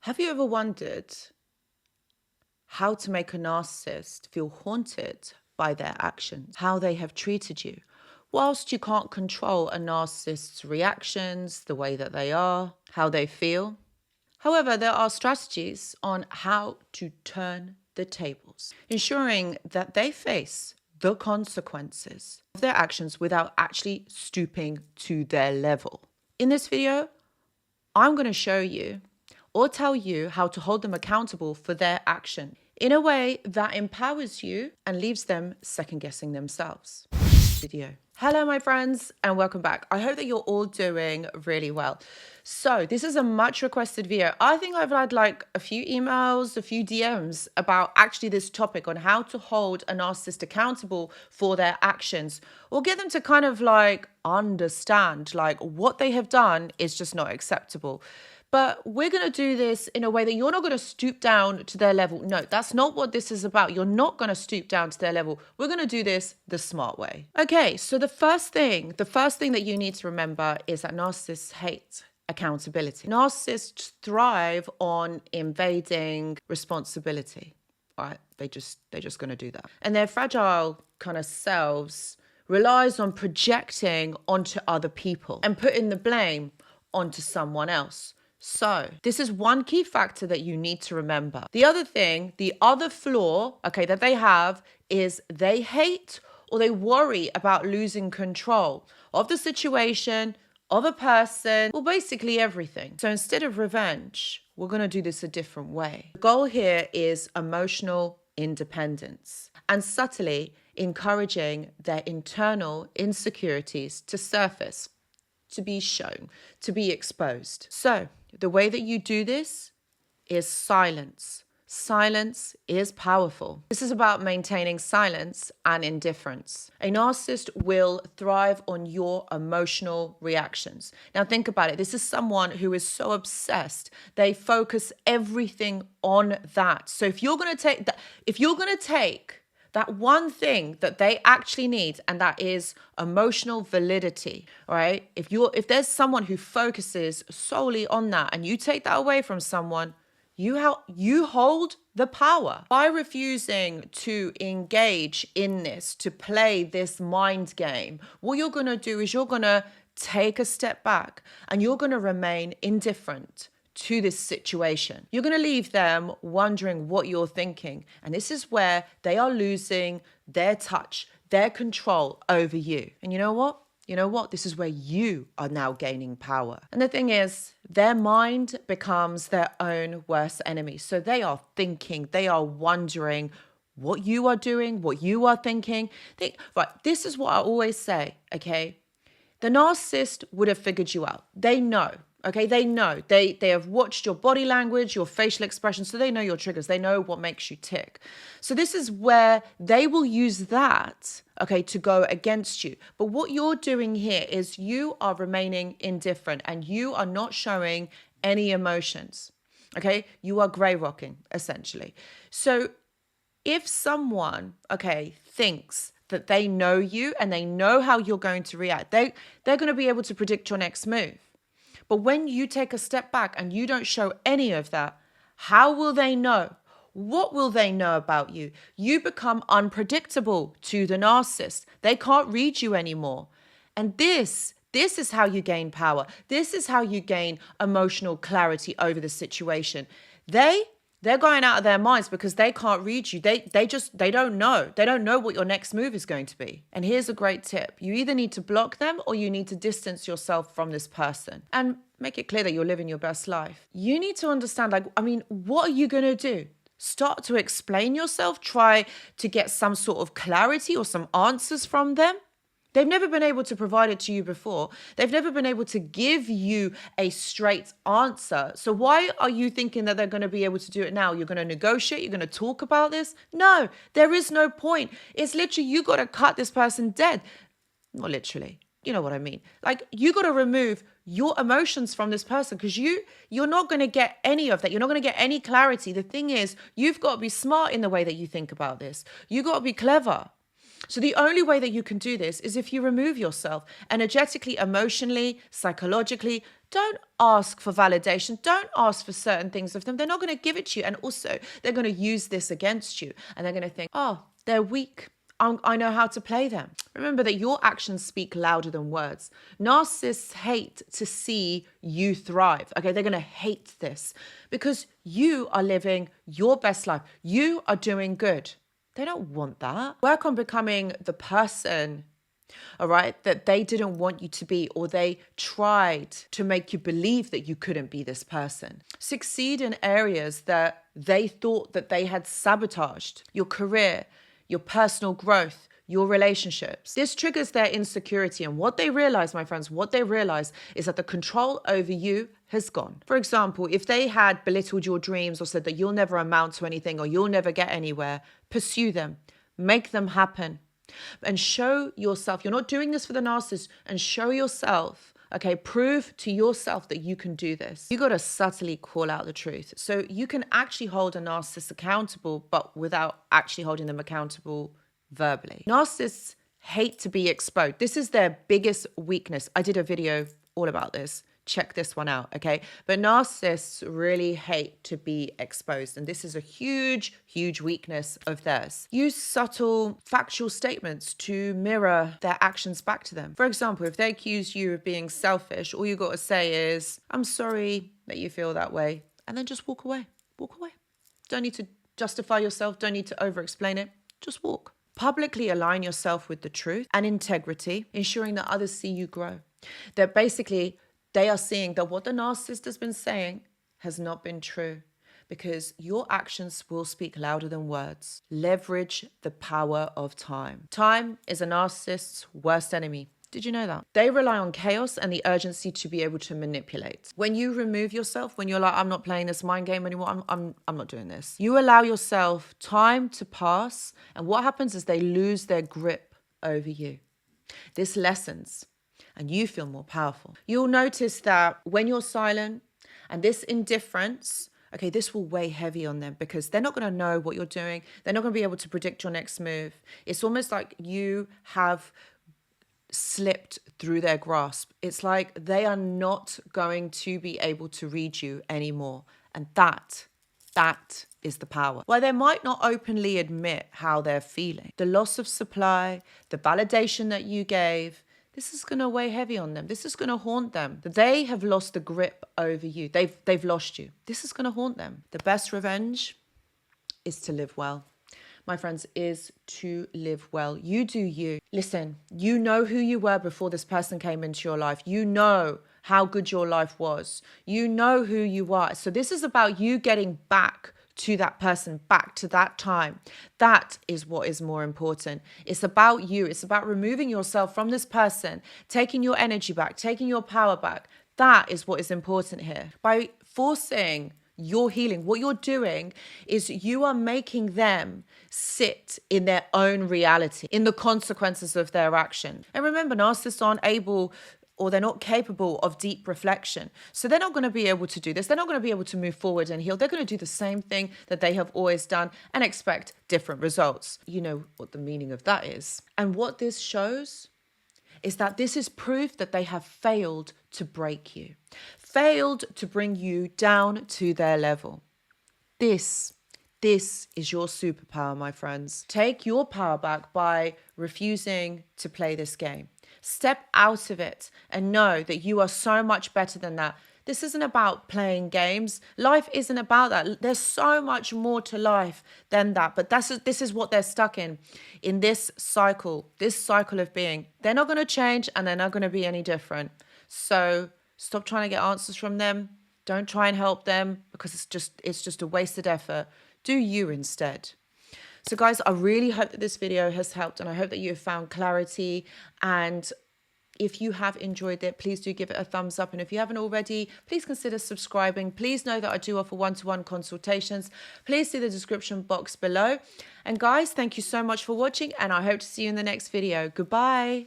Have you ever wondered how to make a narcissist feel haunted by their actions, how they have treated you? Whilst you can't control a narcissist's reactions, the way that they are, how they feel. However, there are strategies on how to turn the tables, ensuring that they face the consequences of their actions without actually stooping to their level. In this video, I'm going to show you or tell you how to hold them accountable for their action in a way that empowers you and leaves them second guessing themselves. Video. Hello, my friends, and welcome back. I hope that you're all doing really well. So this is a much requested video. I think I've had like a few emails, a few DMs about actually this topic on how to hold a narcissist accountable for their actions, or get them to kind of like understand like what they have done is just not acceptable. But we're going to do this in a way that you're not going to stoop down to their level. No, that's not what this is about. You're not going to stoop down to their level. We're going to do this the smart way. Okay, so the first thing that you need to remember is that narcissists hate accountability. Narcissists thrive on invading responsibility. All right, they're just going to do that. And their fragile kind of selves relies on projecting onto other people and putting the blame onto someone else. So this is one key factor that you need to remember. The other thing, the other flaw, okay, that they have is they hate or they worry about losing control of the situation, of a person, or basically everything. So instead of revenge, we're going to do this a different way. The goal here is emotional independence and subtly encouraging their internal insecurities to surface, to be shown, to be exposed. So the way that you do this is silence. Silence is powerful. This is about maintaining silence and indifference. A narcissist will thrive on your emotional reactions. Now think about it. This is someone who is so obsessed. They focus everything on that. So if you're going to take that one thing that they actually need, and that is emotional validity, all right? If there's someone who focuses solely on that and you take that away from someone, you hold the power. By refusing to engage in this, to play this mind game, what you're going to do is you're going to take a step back and you're going to remain indifferent to this situation. You're going to leave them wondering what you're thinking. And this is where they are losing their touch, their control over you. And you know what? This is where you are now gaining power. And the thing is, their mind becomes their own worst enemy. So they are thinking, they are wondering what you are doing, what you are thinking. Right, this is what I always say, okay? The narcissist would have figured you out. They know. Okay, they know. They have watched your body language, your facial expression, so they know your triggers. They know what makes you tick. So this is where they will use that, okay, to go against you. But what you're doing here is you are remaining indifferent and you are not showing any emotions, okay? You are grey rocking, essentially. So if someone, okay, thinks that they know you and they know how you're going to react, they're going to be able to predict your next move. But when you take a step back and you don't show any of that, how will they know? What will they know about you? You become unpredictable to the narcissist. They can't read you anymore. And this is how you gain power. This is how you gain emotional clarity over the situation. They're going out of their minds because they can't read you. They don't know. They don't know what your next move is going to be. And here's a great tip. You either need to block them or you need to distance yourself from this person and make it clear that you're living your best life. You need to understand, what are you going to do? Start to explain yourself, try to get some sort of clarity or some answers from them. They've never been able to provide it to you before. They've never been able to give you a straight answer. So why are you thinking that they're going to be able to do it now? You're going to negotiate? You're going to talk about this? No, there is no point. It's literally, you got to cut this person dead. Not literally. You know what I mean? Like, you got to remove your emotions from this person because you're not going to get any of that. You're not going to get any clarity. The thing is, you've got to be smart in the way that you think about this. You got to be clever. So the only way that you can do this is if you remove yourself energetically, emotionally, psychologically, Don't ask for validation. Don't ask for certain things of them. They're not going to give it to you. And also, they're going to use this against you. And they're going to think, oh, they're weak. I know how to play them. Remember that your actions speak louder than words. Narcissists hate to see you thrive. Okay, they're going to hate this because you are living your best life. You are doing good. They don't want that. Work on becoming the person, all right, that they didn't want you to be, or they tried to make you believe that you couldn't be this person. Succeed in areas that they thought that they had sabotaged. Your career, your personal growth, your relationships. This triggers their insecurity. And what they realize, my friends, what they realize is that the control over you has gone. For example, if they had belittled your dreams or said that you'll never amount to anything or you'll never get anywhere, pursue them, make them happen, and show yourself. You're not doing this for the narcissist, and show yourself. Okay, prove to yourself that you can do this. You got to subtly call out the truth. So you can actually hold a narcissist accountable, but without actually holding them accountable verbally. Narcissists hate to be exposed. This is their biggest weakness. I did a video all about this. Check this one out, okay? But narcissists really hate to be exposed. And this is a huge, huge weakness of theirs. Use subtle factual statements to mirror their actions back to them. For example, if they accuse you of being selfish, all you got to say is, I'm sorry that you feel that way. And then just walk away. Walk away. Don't need to justify yourself. Don't need to over-explain it. Just walk. Publicly align yourself with the truth and integrity, ensuring that others see you grow. That basically, they are seeing that what the narcissist has been saying has not been true, because your actions will speak louder than words. Leverage the power of time. Time is a narcissist's worst enemy. Did you know that? They rely on chaos and the urgency to be able to manipulate. When you remove yourself, when you're like, I'm not playing this mind game anymore, I'm not doing this. You allow yourself time to pass, and what happens is they lose their grip over you. This lessens, and you feel more powerful. You'll notice that when you're silent, and this indifference, okay, this will weigh heavy on them because they're not going to know what you're doing. They're not going to be able to predict your next move. It's almost like you have slipped through their grasp. It's like they are not going to be able to read you anymore. And that is the power. While they might not openly admit how they're feeling, the loss of supply, the validation that you gave, this is going to weigh heavy on them. This is going to haunt them. They have lost the grip over you. They've lost you. This is going to haunt them. The best revenge is to live well. My friends, is to live well. You do you. Listen, you know who you were before this person came into your life. You know how good your life was. You know who you are. So this is about you getting back to that person, back to that time. That is what is more important. It's about you. It's about removing yourself from this person, taking your energy back, taking your power back. That is what is important here. By forcing your healing, what you're doing is you are making them sit in their own reality, in the consequences of their action. And remember, narcissists aren't able, or they're not capable of deep reflection. So they're not going to be able to do this. They're not going to be able to move forward and heal. They're going to do the same thing that they have always done and expect different results. You know what the meaning of that is. And what this shows is that this is proof that they have failed to break you, failed to bring you down to their level. This is your superpower, my friends. Take your power back by refusing to play this game. Step out of it and know that you are so much better than that. This isn't about playing games. Life isn't about that. There's so much more to life than that. But this is what they're stuck in this cycle of being. They're not going to change and they're not going to be any different. So stop trying to get answers from them. Don't try and help them because it's just a wasted effort. Do you instead. So guys, I really hope that this video has helped, and I hope that you have found clarity. And if you have enjoyed it, please do give it a thumbs up. And if you haven't already, please consider subscribing. Please know that I do offer one-to-one consultations. Please see the description box below. And guys, thank you so much for watching, and I hope to see you in the next video. Goodbye.